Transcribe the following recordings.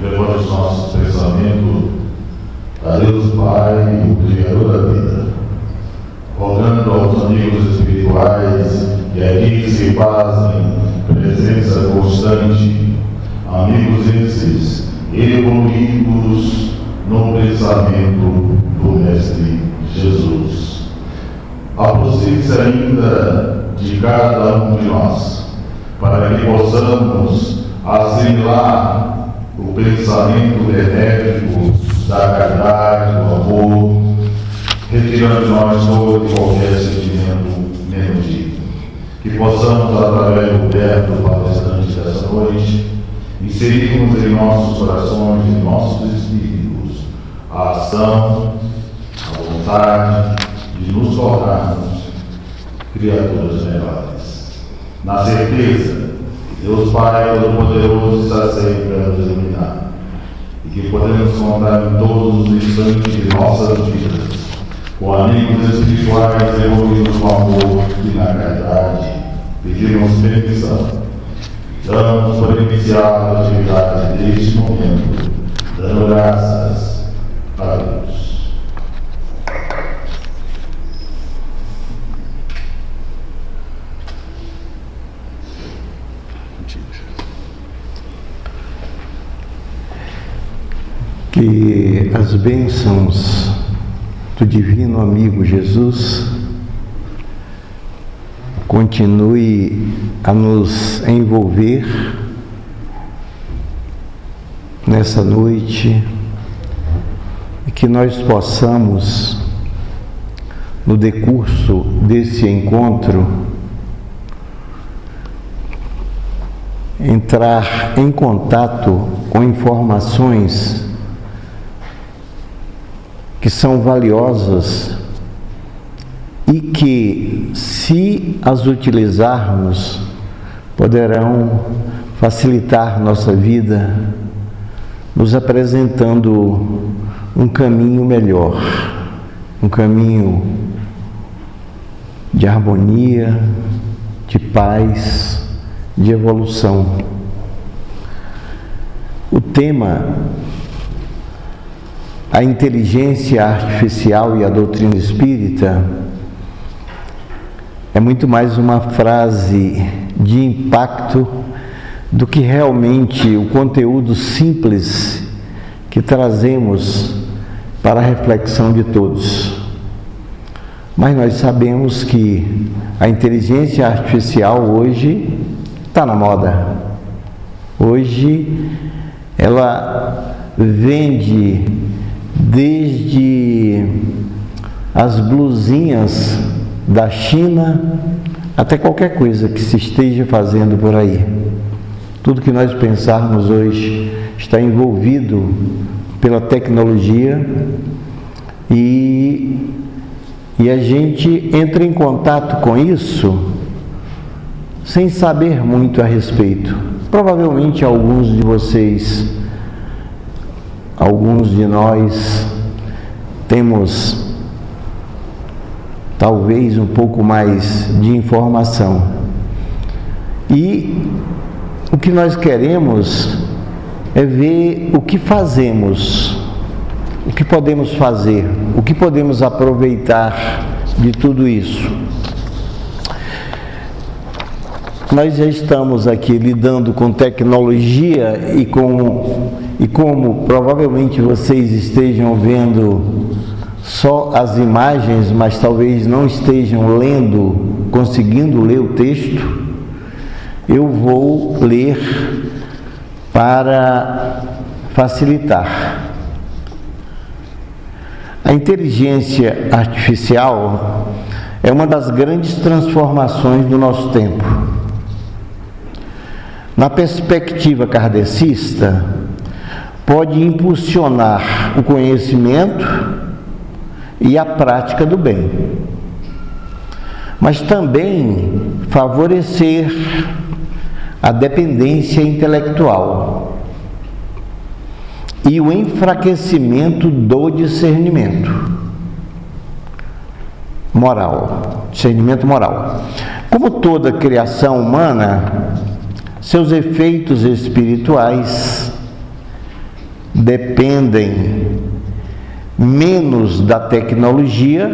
elevando os nossos pensamentos a Deus Pai, o Criador da vida, rogando aos amigos espirituais que aqui se fazem presença constante, amigos esses evoluídos no pensamento do Mestre Jesus. Aproxime-se ainda de cada um de nós, para que possamos assimilar o pensamento benéfico da caridade, do amor, retirando de nós todo e qualquer sentimento menos digno. Que possamos, através do verbo palestrante dessa noite, inserirmos em nossos corações, em nossos espíritos, a ação, a vontade de nos tornarmos criaturas melhores, na certeza que Deus Pai Todo-Poderoso está sempre a nos iluminar e que podemos contar em todos os instantes de nossas vidas com amigos espirituais evoluídos no amor e na caridade. Pedimos permissão, damos por iniciar a atividade deste momento, dando graças a Deus. Que as bênçãos do Divino Amigo Jesus continue a nos envolver nessa noite e que nós possamos, no decurso desse encontro, entrar em contato com informações que são valiosas e que, se as utilizarmos, poderão facilitar nossa vida, nos apresentando um caminho melhor, um caminho de harmonia, de paz, de evolução. O tema: a inteligência artificial e a doutrina espírita, é muito mais uma frase de impacto do que realmente o conteúdo simples que trazemos para a reflexão de todos. Mas nós sabemos que a inteligência artificial hoje está na moda. Hoje ela vende desde as blusinhas da China até qualquer coisa que se esteja fazendo por aí. Tudo que nós pensarmos hoje está envolvido pela tecnologia e a gente entra em contato com isso sem saber muito a respeito. Provavelmente alguns de vocês, alguns de nós temos talvez um pouco mais de informação. E o que nós queremos é ver o que fazemos, o que podemos fazer, o que podemos aproveitar de tudo isso. Nós já estamos aqui lidando com tecnologia e como provavelmente vocês estejam vendo só as imagens, mas talvez não estejam lendo, conseguindo ler o texto, eu vou ler para facilitar. A inteligência artificial é uma das grandes transformações do nosso tempo. Na perspectiva kardecista, pode impulsionar o conhecimento e a prática do bem, mas também favorecer a dependência intelectual e o enfraquecimento do discernimento moral, discernimento moral. Como toda criação humana, seus efeitos espirituais dependem menos da tecnologia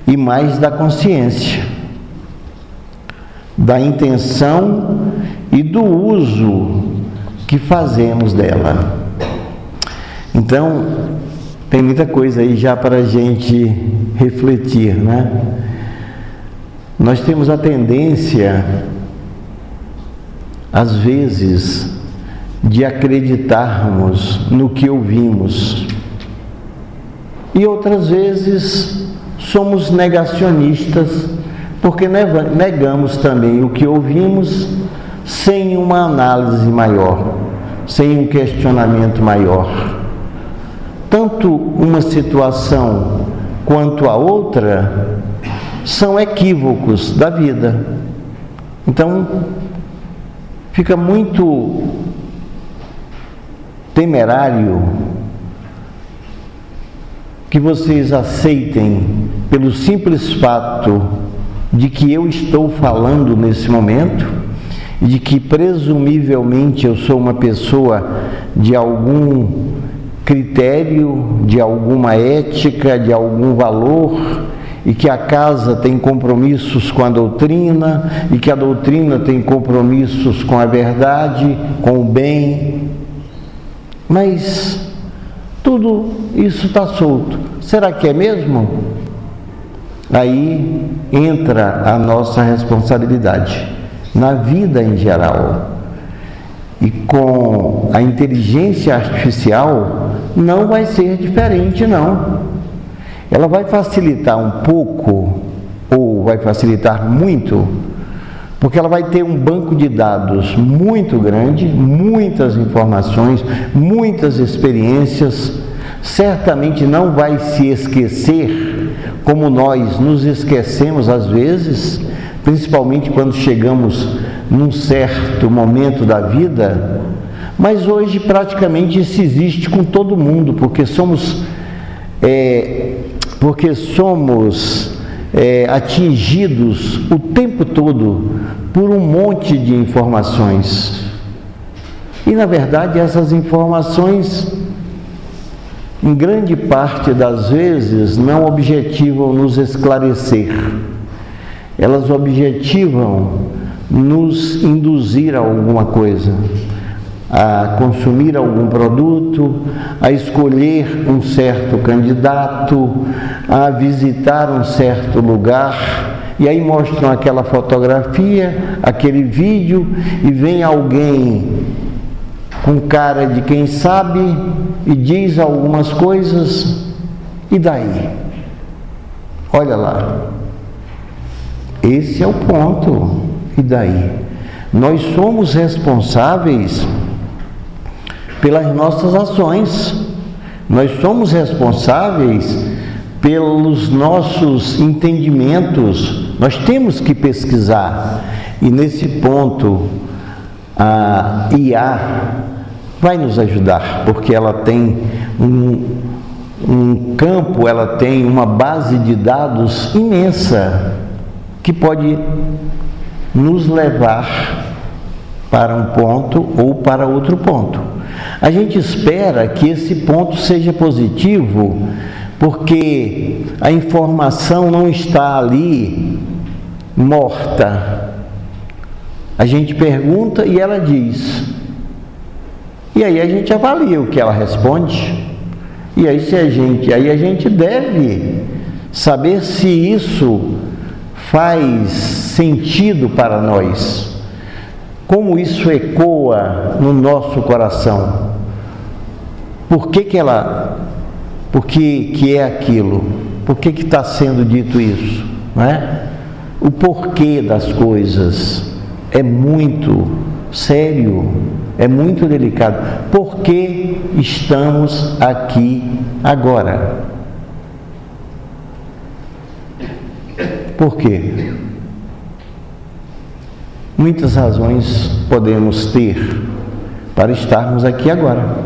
e mais da consciência, da intenção e do uso que fazemos dela. Então, tem muita coisa aí já para a gente refletir, né? Nós temos a tendência, às vezes, de acreditarmos no que ouvimos, e outras vezes somos negacionistas, porque negamos também o que ouvimos sem uma análise maior, sem um questionamento maior. Tanto uma situação quanto a outra são equívocos da vida. Então, fica muito temerário que vocês aceitem, pelo simples fato de que eu estou falando nesse momento, e de que presumivelmente eu sou uma pessoa de algum critério, de alguma ética, de algum valor, e que a casa tem compromissos com a doutrina, e que a doutrina tem compromissos com a verdade, com o bem. Mas tudo isso está solto. Será que é mesmo? Aí entra a nossa responsabilidade na vida em geral. E com a inteligência artificial não vai ser diferente, não. Ela vai facilitar um pouco, ou vai facilitar muito, porque ela vai ter um banco de dados muito grande, muitas informações, muitas experiências. Certamente não vai se esquecer, como nós nos esquecemos às vezes, principalmente quando chegamos num certo momento da vida, mas hoje praticamente isso existe com todo mundo, porque somos atingidos o tempo todo por um monte de informações. E na verdade essas informações, em grande parte das vezes, não objetivam nos esclarecer. Elas objetivam nos induzir a alguma coisa, a consumir algum produto, a escolher um certo candidato, a visitar um certo lugar, e aí mostram aquela fotografia, aquele vídeo, e vem alguém com cara de quem sabe e diz algumas coisas, e daí? Olha lá. Esse é o ponto. E daí? Nós somos responsáveis pelas nossas ações. Nós somos responsáveis pelos nossos entendimentos. Nós temos que pesquisar. E nesse ponto, a IA vai nos ajudar, porque ela tem um campo, ela tem uma base de dados imensa, que pode nos levar para um ponto ou para outro ponto. A gente espera que esse ponto seja positivo, porque a informação não está ali morta. A gente pergunta e ela diz. E aí a gente avalia o que ela responde. E aí a gente deve saber se isso faz sentido para nós, como isso ecoa no nosso coração, por que é aquilo, por que está sendo dito isso, não é? O porquê das coisas é muito sério, é muito delicado. Por que estamos aqui agora? Por quê? Muitas razões podemos ter para estarmos aqui agora.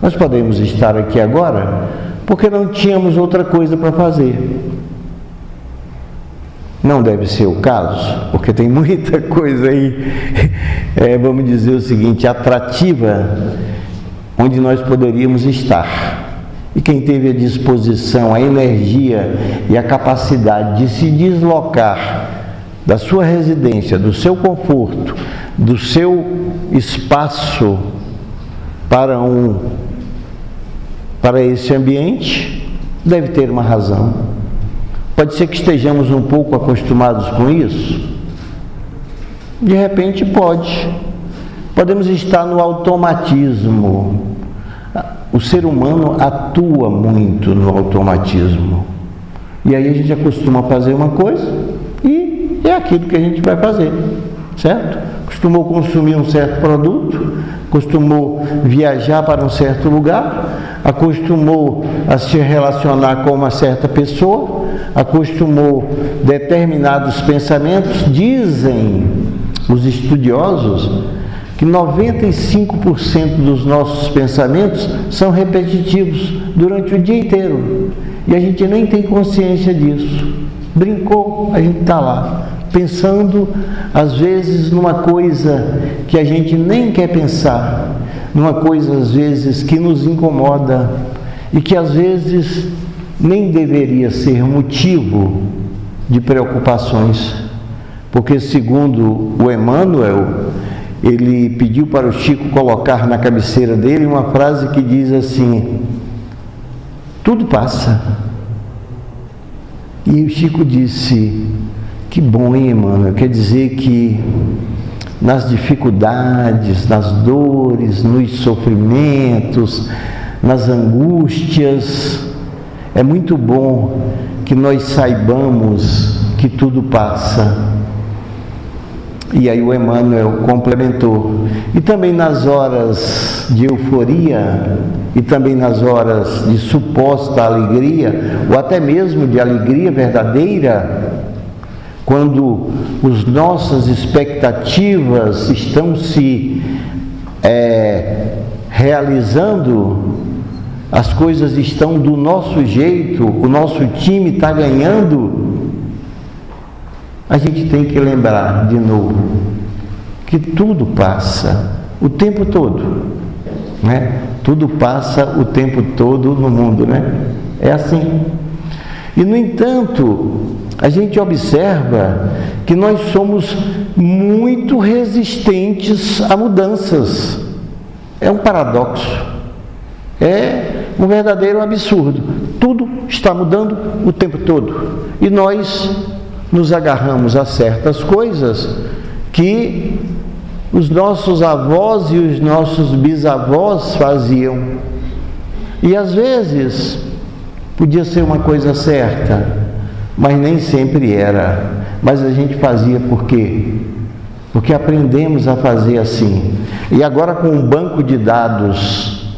Nós podemos estar aqui agora porque não tínhamos outra coisa para fazer. Não deve ser o caso, porque tem muita coisa aí, vamos dizer o seguinte, atrativa, onde nós poderíamos estar. E quem teve a disposição, a energia e a capacidade de se deslocar da sua residência, do seu conforto, do seu espaço para esse ambiente, deve ter uma razão. Pode ser que estejamos um pouco acostumados com isso. De repente pode. Podemos estar no automatismo. O ser humano atua muito no automatismo. E aí a gente acostuma a fazer uma coisa e é aquilo que a gente vai fazer, certo? Acostumou consumir um certo produto, acostumou viajar para um certo lugar, acostumou a se relacionar com uma certa pessoa, acostumou determinados pensamentos. Dizem os estudiosos que 95% dos nossos pensamentos são repetitivos durante o dia inteiro. E a gente nem tem consciência disso. Brincou, a gente está lá, pensando às vezes numa coisa que a gente nem quer pensar, numa coisa às vezes que nos incomoda e que às vezes nem deveria ser motivo de preocupações. Porque segundo o Emmanuel, ele pediu para o Chico colocar na cabeceira dele uma frase que diz assim: tudo passa. E o Chico disse: que bom, hein, Emmanuel? Quer dizer que nas dificuldades, nas dores, nos sofrimentos, nas angústias, é muito bom que nós saibamos que tudo passa. E aí o Emmanuel complementou: e também nas horas de euforia, e também nas horas de suposta alegria, ou até mesmo de alegria verdadeira, quando as nossas expectativas estão se realizando, as coisas estão do nosso jeito, o nosso time está ganhando, a gente tem que lembrar de novo que tudo passa o tempo todo, né? Tudo passa o tempo todo no mundo, né? É assim. E no entanto, a gente observa que nós somos muito resistentes a mudanças. É um paradoxo. É um verdadeiro absurdo. Tudo está mudando o tempo todo. E nós nos agarramos a certas coisas que os nossos avós e os nossos bisavós faziam. E às vezes podia ser uma coisa certa, mas nem sempre era. Mas a gente fazia por quê? Porque aprendemos a fazer assim. E agora, com um banco de dados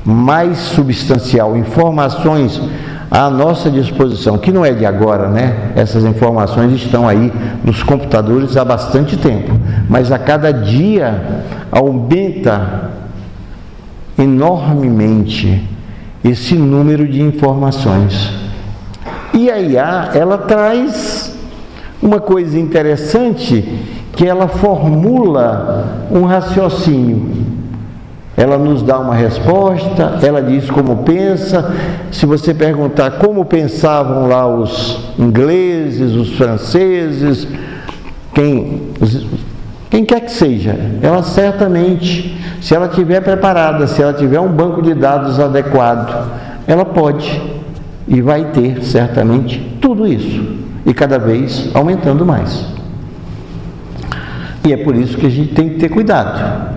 mais substancial, informações à nossa disposição, que não é de agora, né? Essas informações estão aí nos computadores há bastante tempo, mas a cada dia aumenta enormemente esse número de informações. E a IA, ela traz uma coisa interessante, que ela formula um raciocínio. Ela nos dá uma resposta, ela diz como pensa. Se você perguntar como pensavam lá os ingleses, os franceses, quem quer que seja, ela certamente, se ela estiver preparada, se ela tiver um banco de dados adequado, ela pode e vai ter certamente tudo isso, e cada vez aumentando mais. E é por isso que a gente tem que ter cuidado,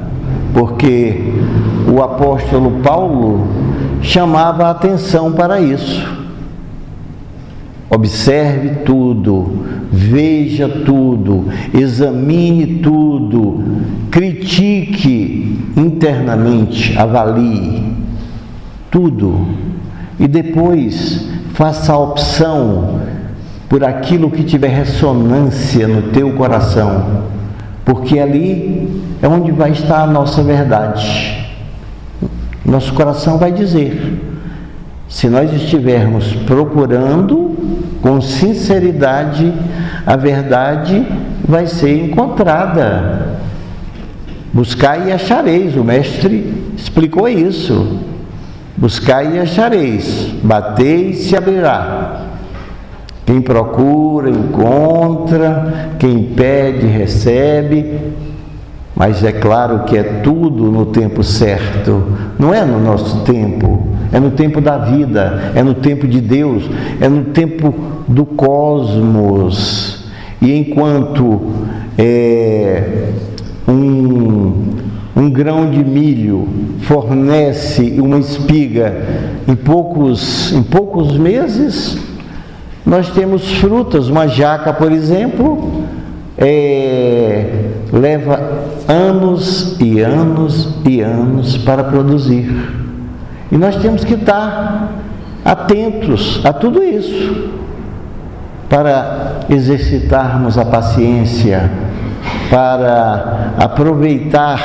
porque o apóstolo Paulo chamava a atenção para isso. Observe tudo, veja tudo, examine tudo, critique internamente, avalie tudo e depois faça a opção por aquilo que tiver ressonância no teu coração, porque ali é onde vai estar a nossa verdade. Nosso coração vai dizer. Se nós estivermos procurando com sinceridade, a verdade vai ser encontrada. Buscai e achareis, o mestre explicou isso. Buscai e achareis, batei e se abrirá. Quem procura, encontra, quem pede, recebe. Mas é claro que é tudo no tempo certo, não é no nosso tempo, é no tempo da vida, é no tempo de Deus, é no tempo do cosmos. E enquanto um grão de milho fornece uma espiga em poucos meses, nós temos frutas. Uma jaca, por exemplo, leva anos e anos e anos para produzir. E nós temos que estar atentos a tudo isso, para exercitarmos a paciência, para aproveitar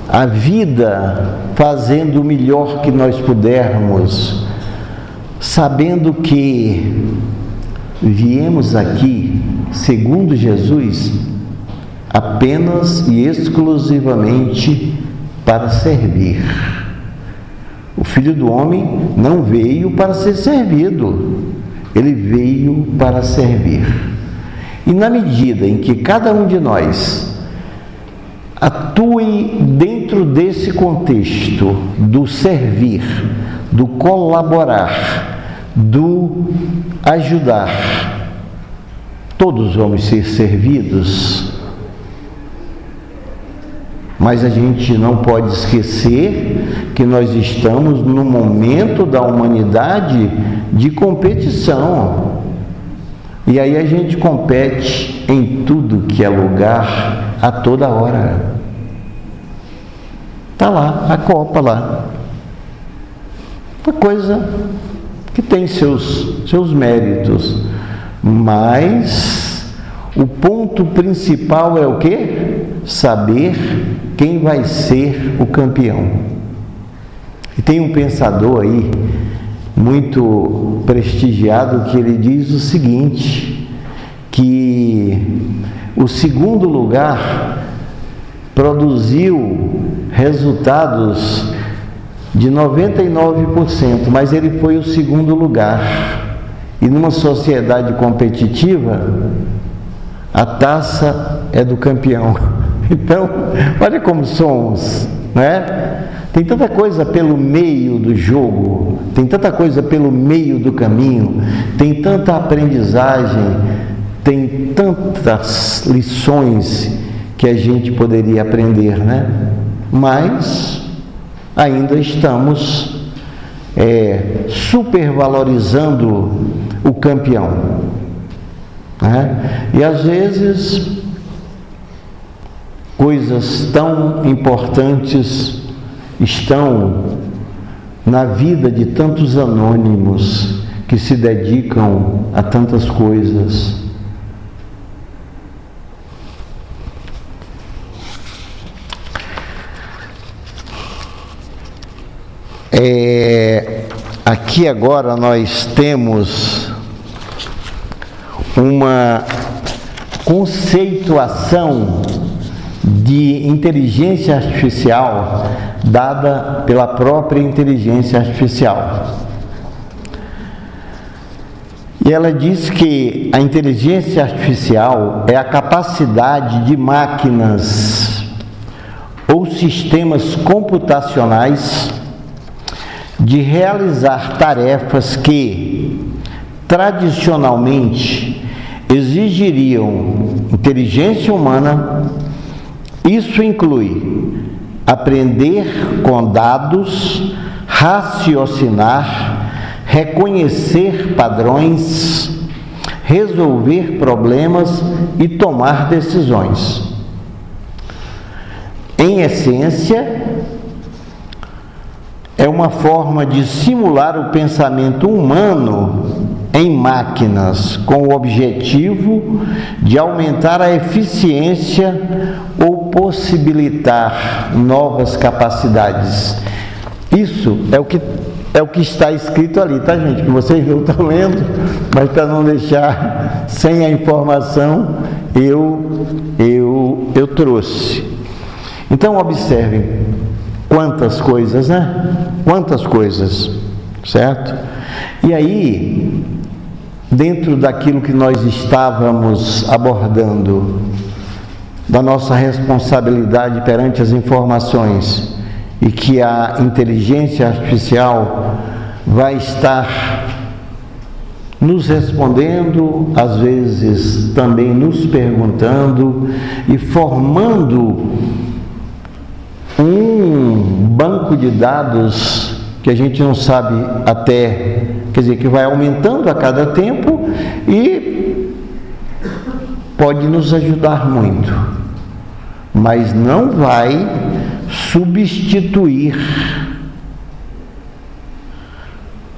a vida fazendo o melhor que nós pudermos, sabendo que viemos aqui, segundo Jesus, apenas e exclusivamente para servir. O Filho do Homem não veio para ser servido, ele veio para servir. E na medida em que cada um de nós atue dentro desse contexto do servir, do colaborar, do ajudar, todos vamos ser servidos. Mas a gente não pode esquecer que nós estamos no momento da humanidade de competição. E aí a gente compete em tudo que é lugar, a toda hora. Está lá, a Copa lá. Uma coisa que tem seus méritos. Mas o ponto principal é o quê? Saber quem vai ser o campeão. E tem um pensador aí, muito prestigiado, que ele diz o seguinte, que o segundo lugar produziu resultados de 99%, mas ele foi o segundo lugar. E numa sociedade competitiva, a taça é do campeão. Então, olha como somos, né? Tem tanta coisa pelo meio do jogo, tem tanta coisa pelo meio do caminho, tem tanta aprendizagem, tem tantas lições que a gente poderia aprender, né? Mas ainda estamos supervalorizando o campeão, né? E às vezes coisas tão importantes estão na vida de tantos anônimos que se dedicam a tantas coisas. Aqui agora nós temos uma conceituação de inteligência artificial dada pela própria inteligência artificial. E ela diz que a inteligência artificial é a capacidade de máquinas ou sistemas computacionais de realizar tarefas que tradicionalmente exigiriam inteligência humana. Isso inclui aprender com dados, raciocinar, reconhecer padrões, resolver problemas e tomar decisões. Em essência, é uma forma de simular o pensamento humano em máquinas, com o objetivo de aumentar a eficiência ou possibilitar novas capacidades. Isso é o que está escrito ali, tá, gente? Que vocês não estão lendo, mas para não deixar sem a informação, eu trouxe. Então, observem, quantas coisas, né? Quantas coisas, certo? E aí, dentro daquilo que nós estávamos abordando, da nossa responsabilidade perante as informações, e que a inteligência artificial vai estar nos respondendo, às vezes também nos perguntando e formando um banco de dados que a gente não sabe até, quer dizer, que vai aumentando a cada tempo e pode nos ajudar muito, mas não vai substituir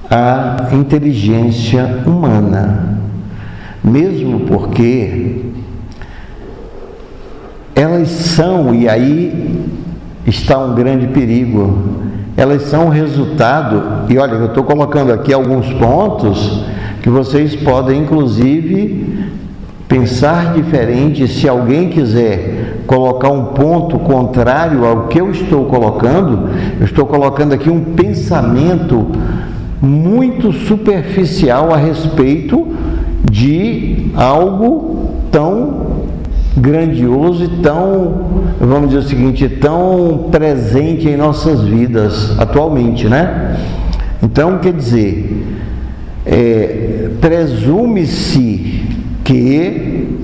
a inteligência humana, mesmo porque elas são, e aí está um grande perigo, elas são o resultado, e olha, eu estou colocando aqui alguns pontos que vocês podem inclusive pensar diferente. Se alguém quiser colocar um ponto contrário ao que eu estou colocando aqui um pensamento muito superficial a respeito de algo tão grandioso e tão, vamos dizer o seguinte, tão presente em nossas vidas atualmente, né? Então, quer dizer, presume-se que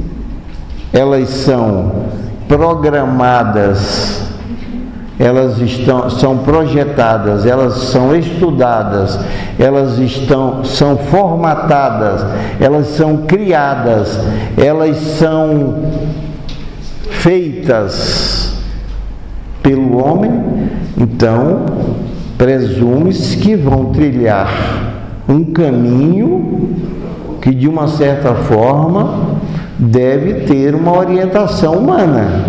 elas são programadas, elas são projetadas, elas são estudadas, elas são formatadas, elas são criadas, elas são feitas pelo homem. Então, presume-se que vão trilhar um caminho que, de uma certa forma, deve ter uma orientação humana.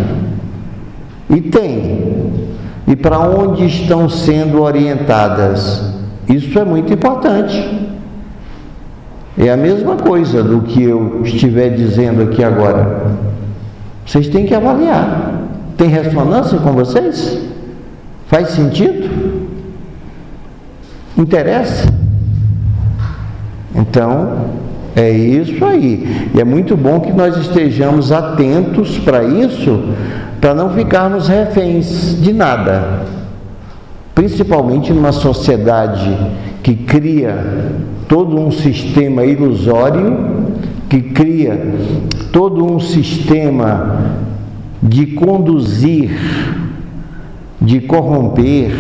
E tem. E para onde estão sendo orientadas? Isso é muito importante. É a mesma coisa do que eu estiver dizendo aqui agora. Vocês têm que avaliar. Tem ressonância com vocês? Faz sentido? Interessa? Então, é isso aí. E é muito bom que nós estejamos atentos para isso, para não ficarmos reféns de nada, principalmente numa sociedade que cria todo um sistema ilusório, que cria todo um sistema de conduzir, de corromper,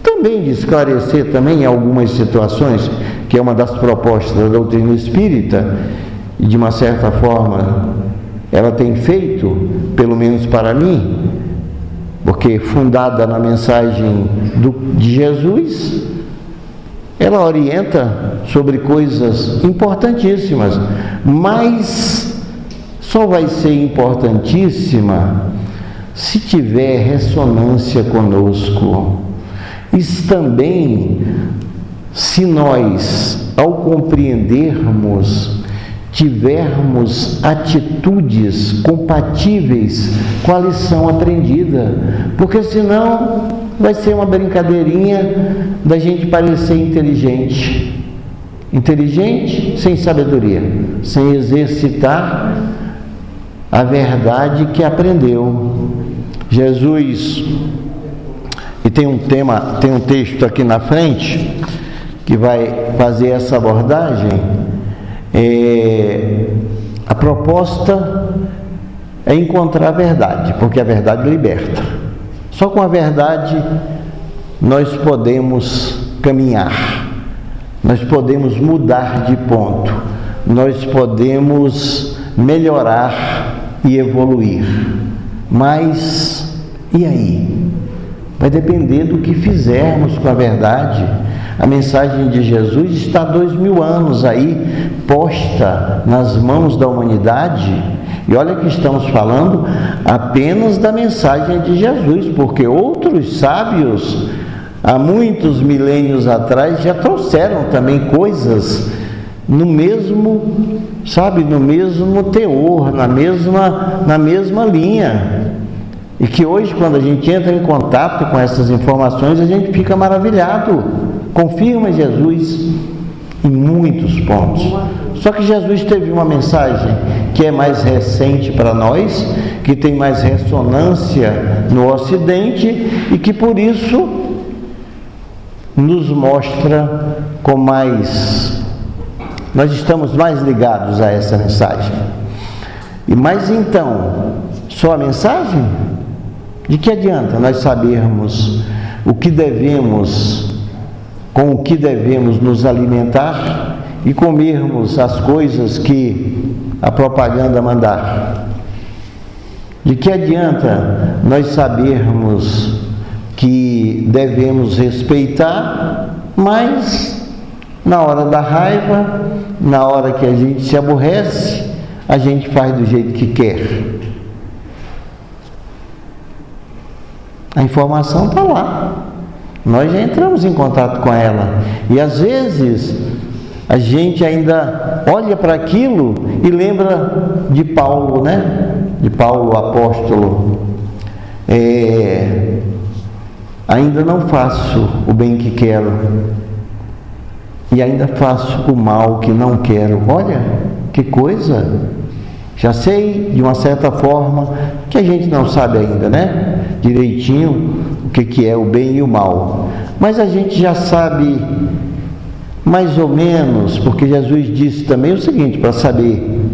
também de esclarecer também em algumas situações, que é uma das propostas da doutrina espírita, e de uma certa forma ela tem feito, pelo menos para mim, porque fundada na mensagem de Jesus, ela orienta sobre coisas importantíssimas, mas só vai ser importantíssima se tiver ressonância conosco. Isso também, se nós, ao compreendermos, tivermos atitudes compatíveis com a lição aprendida, porque senão vai ser uma brincadeirinha da gente parecer inteligente sem sabedoria, sem exercitar a verdade que aprendeu. Jesus, e tem um texto aqui na frente que vai fazer essa abordagem. A proposta é encontrar a verdade, porque a verdade liberta. Só com a verdade nós podemos caminhar, nós podemos mudar de ponto, nós podemos melhorar e evoluir. Mas e aí? Vai depender do que fizermos com a verdade. A mensagem de Jesus está há 2000 anos aí, posta nas mãos da humanidade, e olha que estamos falando apenas da mensagem de Jesus, porque outros sábios, há muitos milênios atrás, já trouxeram também coisas no mesmo, no mesmo teor, na mesma linha. E que hoje, quando a gente entra em contato com essas informações, a gente fica maravilhado, confirma Jesus em muitos pontos. Só que Jesus teve uma mensagem que é mais recente para nós, que tem mais ressonância no Ocidente e que por isso nos mostra com mais... Nós estamos mais ligados a essa mensagem. Mas então, só a mensagem? De que adianta nós sabermos o que devemos, com o que devemos nos alimentar e comermos as coisas que a propaganda mandar? De que adianta nós sabermos que devemos respeitar, mas na hora da raiva, na hora que a gente se aborrece, a gente faz do jeito que quer? A informação está lá, nós já entramos em contato com ela, e às vezes a gente ainda olha para aquilo e lembra de Paulo, né? De Paulo, o apóstolo. Ainda não faço o bem que quero, e ainda faço o mal que não quero. Olha, que coisa! Já sei, de uma certa forma, que a gente não sabe ainda, né? Direitinho o que é o bem e o mal. Mas a gente já sabe mais ou menos, porque Jesus disse também o seguinte, para saber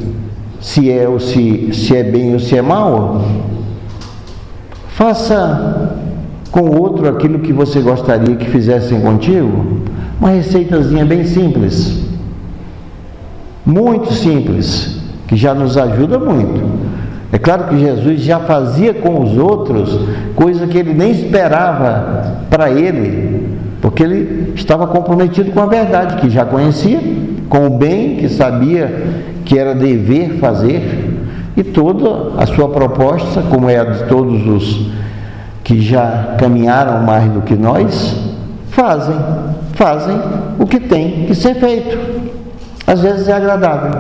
se é bem ou se é mal, faça com o outro aquilo que você gostaria que fizessem contigo. Uma receitazinha bem simples, muito simples, que já nos ajuda muito. É claro que Jesus já fazia com os outros coisa que ele nem esperava para ele, porque ele estava comprometido com a verdade, que já conhecia, com o bem que sabia que era dever fazer, e toda a sua proposta, como é a de todos os que já caminharam mais do que nós, fazem o que tem que ser feito. Às vezes é agradável,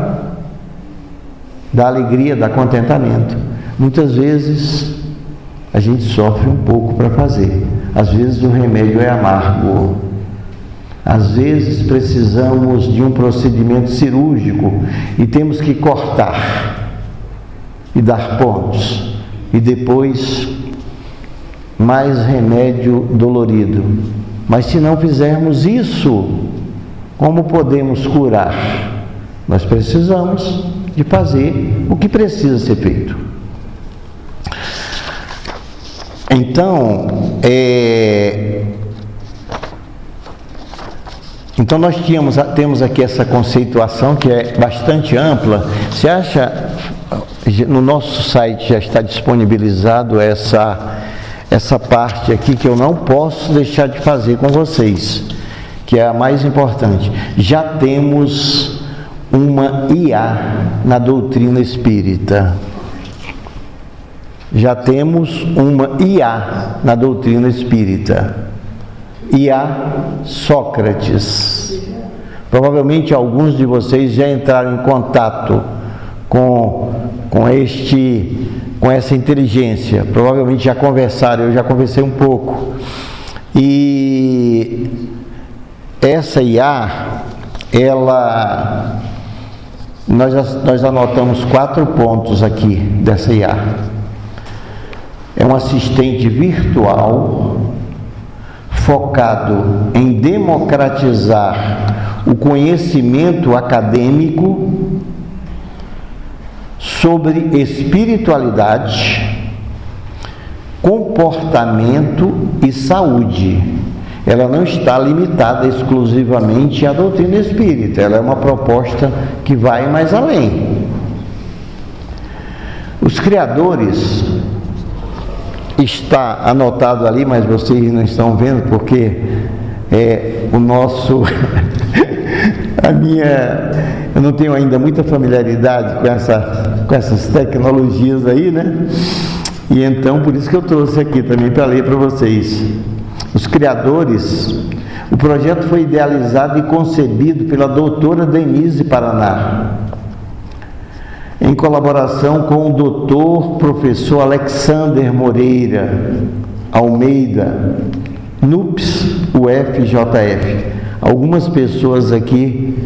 dá alegria, dá contentamento. Muitas vezes a gente sofre um pouco para fazer. Às vezes o remédio é amargo. Às vezes precisamos de um procedimento cirúrgico e temos que cortar e dar pontos. E depois mais remédio dolorido. Mas se não fizermos isso, como podemos curar? Nós precisamos de fazer o que precisa ser feito. Então, nós temos aqui essa conceituação que é bastante ampla. Você acha, no nosso site já está disponibilizado essa parte aqui que eu não posso deixar de fazer com vocês, que é a mais importante. Já temos uma IA na doutrina espírita. Já temos uma IA na doutrina espírita. IA Sócrates. Provavelmente alguns de vocês já entraram em contato com essa inteligência. Provavelmente já conversaram, eu já conversei um pouco. E essa IA, nós anotamos 4 pontos aqui dessa IA. É um assistente virtual focado em democratizar o conhecimento acadêmico sobre espiritualidade, comportamento e saúde. Ela não está limitada exclusivamente à doutrina espírita, ela é uma proposta que vai mais além. Os criadores, está anotado ali, mas vocês não estão vendo porque o nosso eu não tenho ainda muita familiaridade com essas tecnologias aí, né? E então por isso que eu trouxe aqui também para ler para vocês. Os criadores, o projeto foi idealizado e concebido pela doutora Denise Paraná. em colaboração com o doutor professor Alexander Moreira Almeida, NUPS UFJF. Algumas pessoas aqui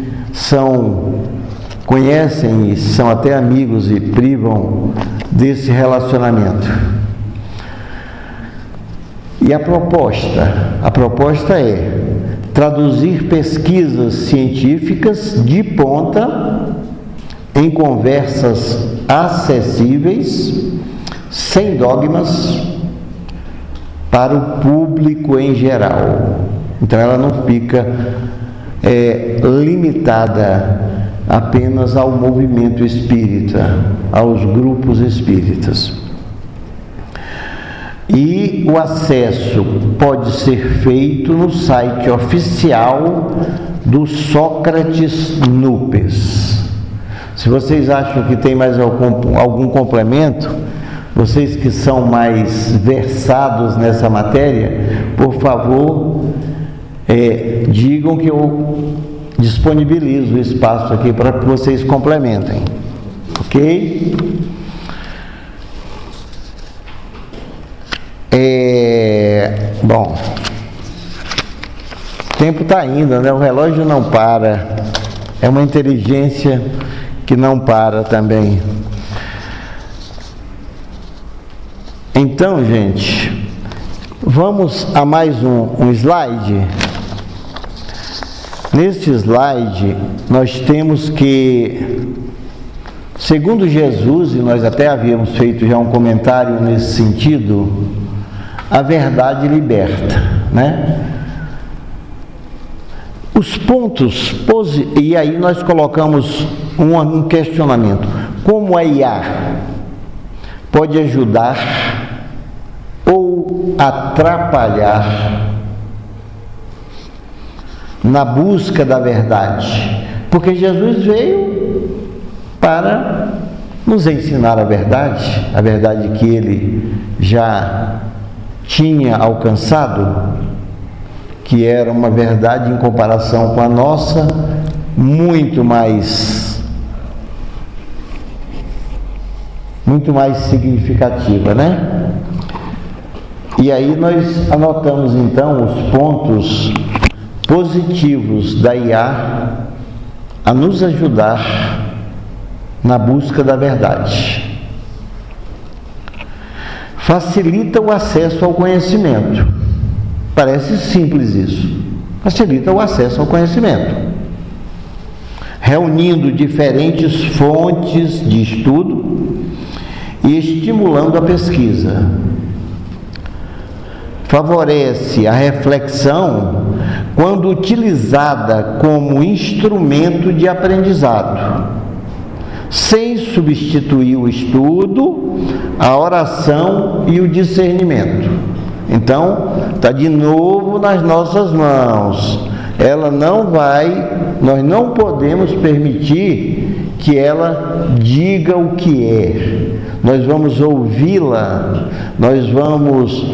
conhecem e são até amigos e privam desse relacionamento. E a proposta é traduzir pesquisas científicas de ponta em conversas acessíveis, sem dogmas, para o público em geral. Então ela não fica limitada apenas ao movimento espírita, aos grupos espíritas. E o acesso pode ser feito no site oficial do Sócrates Nupes. Se vocês acham que tem mais algum complemento, vocês que são mais versados nessa matéria, por favor, digam que eu disponibilizo o espaço aqui para que vocês complementem, ok? Bom, o tempo está indo, né? O relógio não para, é uma inteligência que não para também. Então, gente, vamos a mais um slide. Neste slide, nós temos que, segundo Jesus, e nós até havíamos feito já um comentário nesse sentido, a verdade liberta, né? Os pontos, e aí nós colocamos um questionamento: como a IA pode ajudar ou atrapalhar na busca da verdade? Porque Jesus veio para nos ensinar a verdade que ele já tinha alcançado, que era uma verdade em comparação com a nossa, muito mais significativa, né? E aí nós anotamos então os pontos positivos da IA a nos ajudar na busca da verdade. Facilita o acesso ao conhecimento. Parece simples isso. Facilita o acesso ao conhecimento, reunindo diferentes fontes de estudo e estimulando a pesquisa. Favorece a reflexão quando utilizada como instrumento de aprendizado, sem substituir o estudo, a oração e o discernimento. Então, está de novo nas nossas mãos. Ela não vai, nós não podemos permitir que ela diga o que é. Nós vamos ouvi-la, nós vamos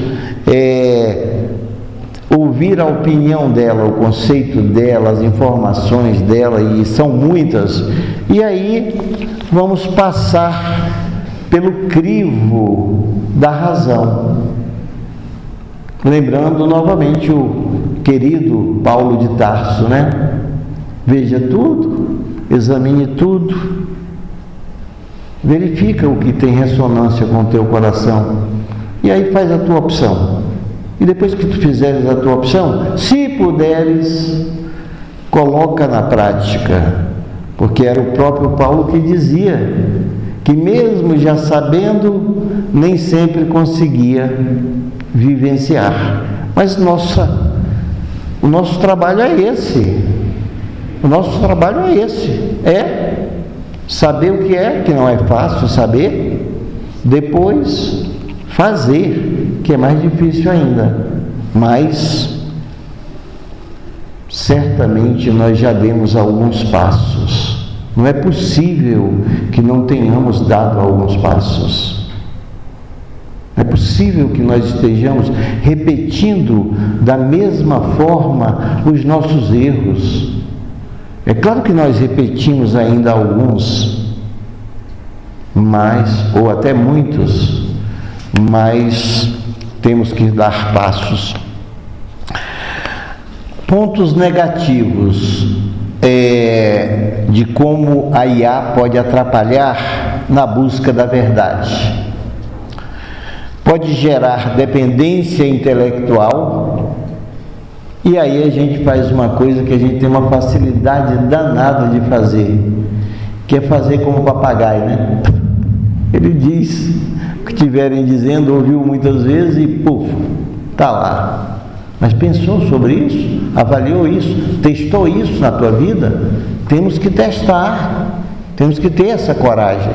ouvir a opinião dela, o conceito dela, as informações dela, e são muitas, e aí vamos passar pelo crivo da razão. Lembrando novamente o querido Paulo de Tarso, né? Veja tudo, examine tudo, verifica o que tem ressonância com o teu coração, e aí faz a tua opção. E depois que tu fizeres a tua opção, se puderes, coloca na prática, porque era o próprio Paulo que dizia que mesmo já sabendo, nem sempre conseguia vivenciar. Mas o nosso trabalho é esse. O nosso trabalho é esse. É saber o que não é fácil saber, depois fazer, que é mais difícil ainda. Mas certamente nós já demos alguns passos. Não é possível que não tenhamos dado alguns passos. É possível que nós estejamos repetindo da mesma forma os nossos erros. É claro que nós repetimos ainda alguns, ou até muitos, mas temos que dar passos. Pontos negativos de como a IA pode atrapalhar na busca da verdade. Pode gerar dependência intelectual, e aí a gente faz uma coisa que a gente tem uma facilidade danada de fazer, que é fazer como papagaio, né? Ele diz o que estiverem dizendo, ouviu muitas vezes e puf, está lá. Mas pensou sobre isso? Avaliou isso? Testou isso na tua vida? Temos que testar, temos que ter essa coragem.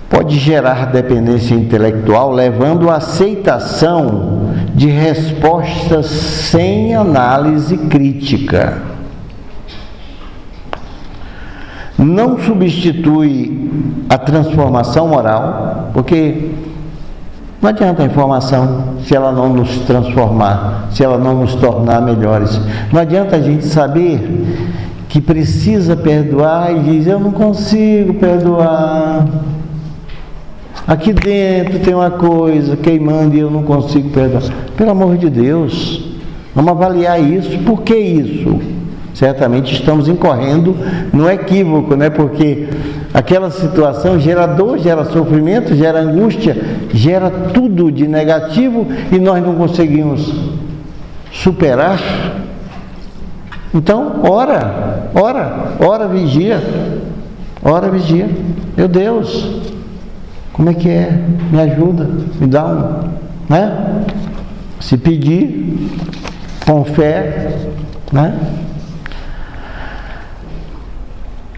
Pode gerar dependência intelectual, levando à aceitação de respostas sem análise crítica. Não substitui a transformação moral, porque não adianta a informação se ela não nos transformar, se ela não nos tornar melhores. Não adianta a gente saber que precisa perdoar e diz, eu não consigo perdoar. Aqui dentro tem uma coisa queimando e eu não consigo perdoar. Pelo amor de Deus, vamos avaliar isso. Por que isso? Certamente estamos incorrendo no equívoco, né? Porque aquela situação gera dor, gera sofrimento, gera angústia, gera tudo de negativo e nós não conseguimos superar. Então, ora, vigia. Meu Deus, como é que é? Me ajuda, me dá né? Se pedir, com fé, né?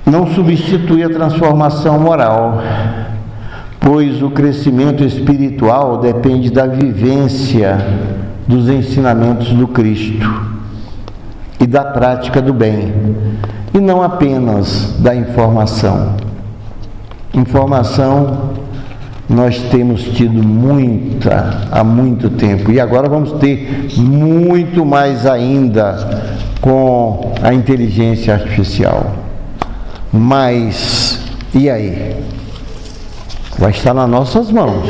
Não substitui a transformação moral, pois o crescimento espiritual depende da vivência dos ensinamentos do Cristo e da prática do bem, e não apenas da informação. Informação nós temos tido muita há muito tempo, e agora vamos ter muito mais ainda com a inteligência artificial. Mas, e aí? Vai estar nas nossas mãos.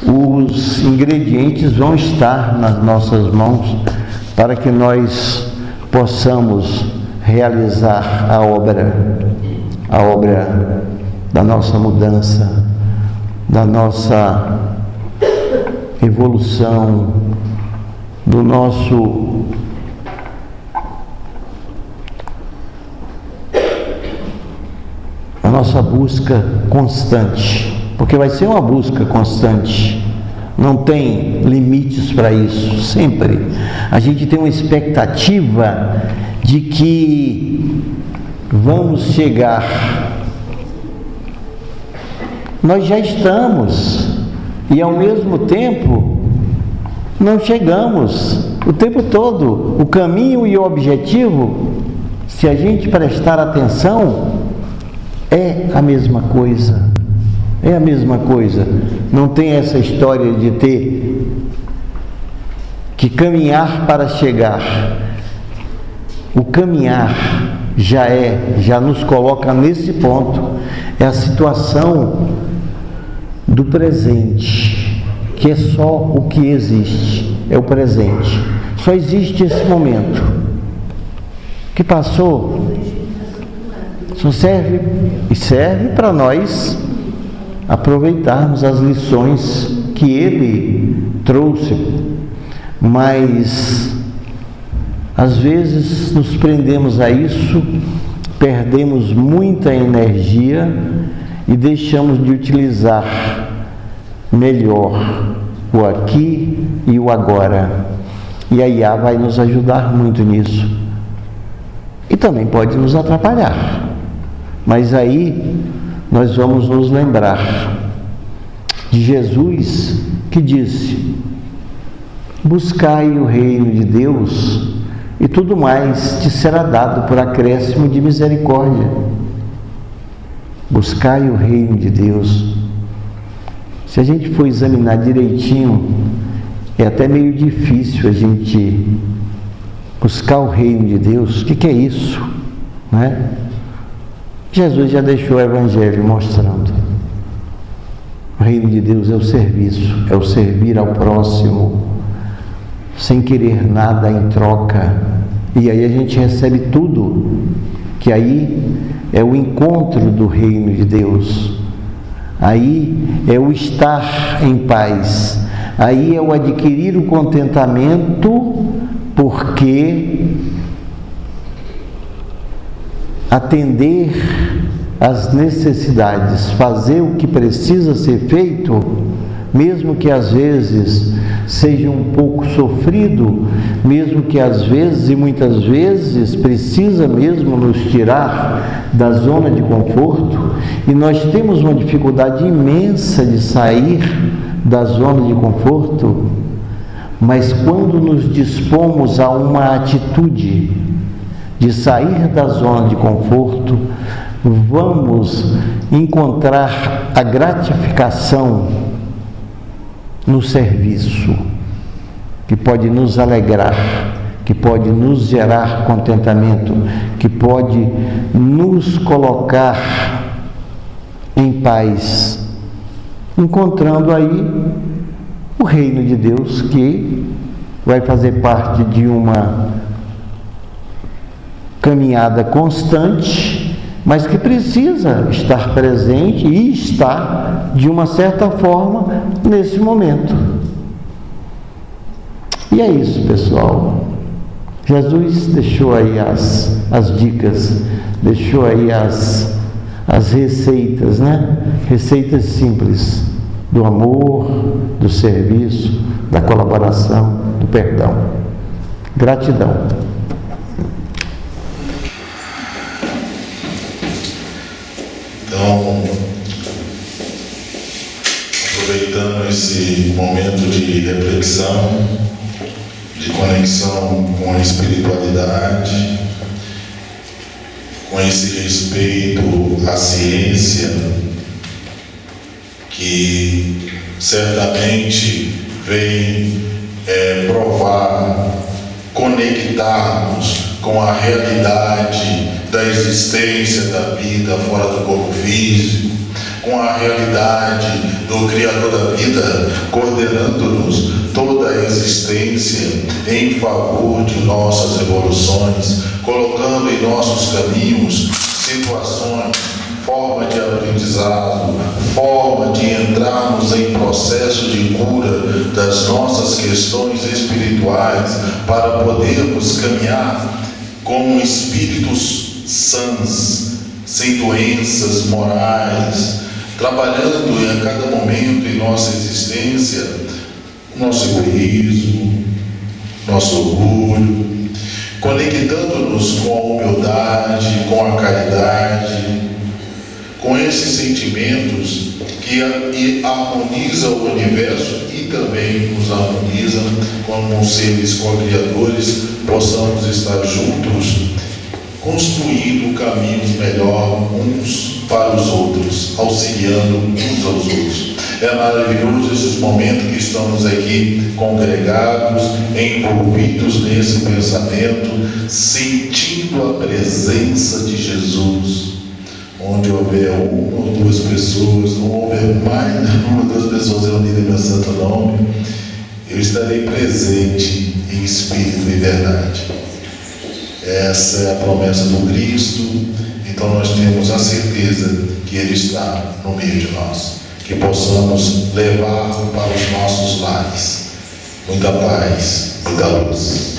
Os ingredientes vão estar nas nossas mãos para que nós possamos realizar a obra da nossa mudança, da nossa evolução, a nossa busca constante, porque vai ser uma busca constante, não tem limites para isso, sempre. A gente tem uma expectativa de que vamos chegar. Nós já estamos, e ao mesmo tempo não chegamos o tempo todo. O caminho e o objetivo, se a gente prestar atenção, é a mesma coisa. É a mesma coisa. Não tem essa história de ter que caminhar para chegar. O caminhar já nos coloca nesse ponto. É a situação do presente, que é só o que existe, é o presente. Só existe esse momento. O que passou só serve para nós aproveitarmos as lições que ele trouxe, mas às vezes nos prendemos a isso, perdemos muita energia e deixamos de utilizar melhor o aqui e o agora. E a IA vai nos ajudar muito nisso. E também pode nos atrapalhar. Mas aí nós vamos nos lembrar de Jesus, que disse: buscai o reino de Deus e tudo mais te será dado por acréscimo de misericórdia. Buscai o reino de Deus. Se a gente for examinar direitinho, é até meio difícil a gente buscar o reino de Deus. O que é isso? né? Jesus já deixou o Evangelho mostrando. O reino de Deus é o serviço, é o servir ao próximo, sem querer nada em troca. E aí a gente recebe tudo, que aí é o encontro do reino de Deus. Aí é o estar em paz. Aí é o adquirir o contentamento, porque atender às necessidades, fazer o que precisa ser feito, mesmo que às vezes seja um pouco sofrido, mesmo que às vezes e muitas vezes precisa mesmo nos tirar da zona de conforto, e nós temos uma dificuldade imensa de sair da zona de conforto, mas quando nos dispomos a uma atitude de sair da zona de conforto, vamos encontrar a gratificação no serviço, que pode nos alegrar, que pode nos gerar contentamento, que pode nos colocar em paz, encontrando aí o reino de Deus, que vai fazer parte de uma caminhada constante, mas que precisa estar presente e está, de uma certa forma, nesse momento. E é isso, pessoal. Jesus deixou aí as dicas, deixou aí as receitas, né? Receitas simples do amor, do serviço, da colaboração, do perdão. Gratidão. Então, aproveitando esse momento de reflexão, de conexão com a espiritualidade, com esse respeito à ciência, que certamente vem provar, conectar-nos com a realidade da existência da vida fora do corpo físico, com a realidade do Criador da vida, coordenando-nos toda a existência em favor de nossas evoluções, colocando em nossos caminhos situações, forma de aprendizado, forma de entrarmos em processo de cura das nossas questões espirituais, para podermos caminhar como espíritos sãs, sem doenças morais, trabalhando a cada momento em nossa existência nosso egoísmo, nosso orgulho, conectando-nos com a humildade, com a caridade, com esses sentimentos que harmonizam o universo e também nos harmonizam como seres co-criadores, possamos estar juntos, construindo caminhos melhor uns para os outros, auxiliando uns aos outros. É maravilhoso esses momentos que estamos aqui congregados, envolvidos nesse pensamento, sentindo a presença de Jesus. Onde houver uma ou duas pessoas, não houver mais de uma ou duas pessoas reunidas em meu santo nome, eu estarei presente em espírito e verdade. Essa é a promessa do Cristo, então nós temos a certeza que Ele está no meio de nós. Que possamos levar para os nossos lares muita paz, muita luz.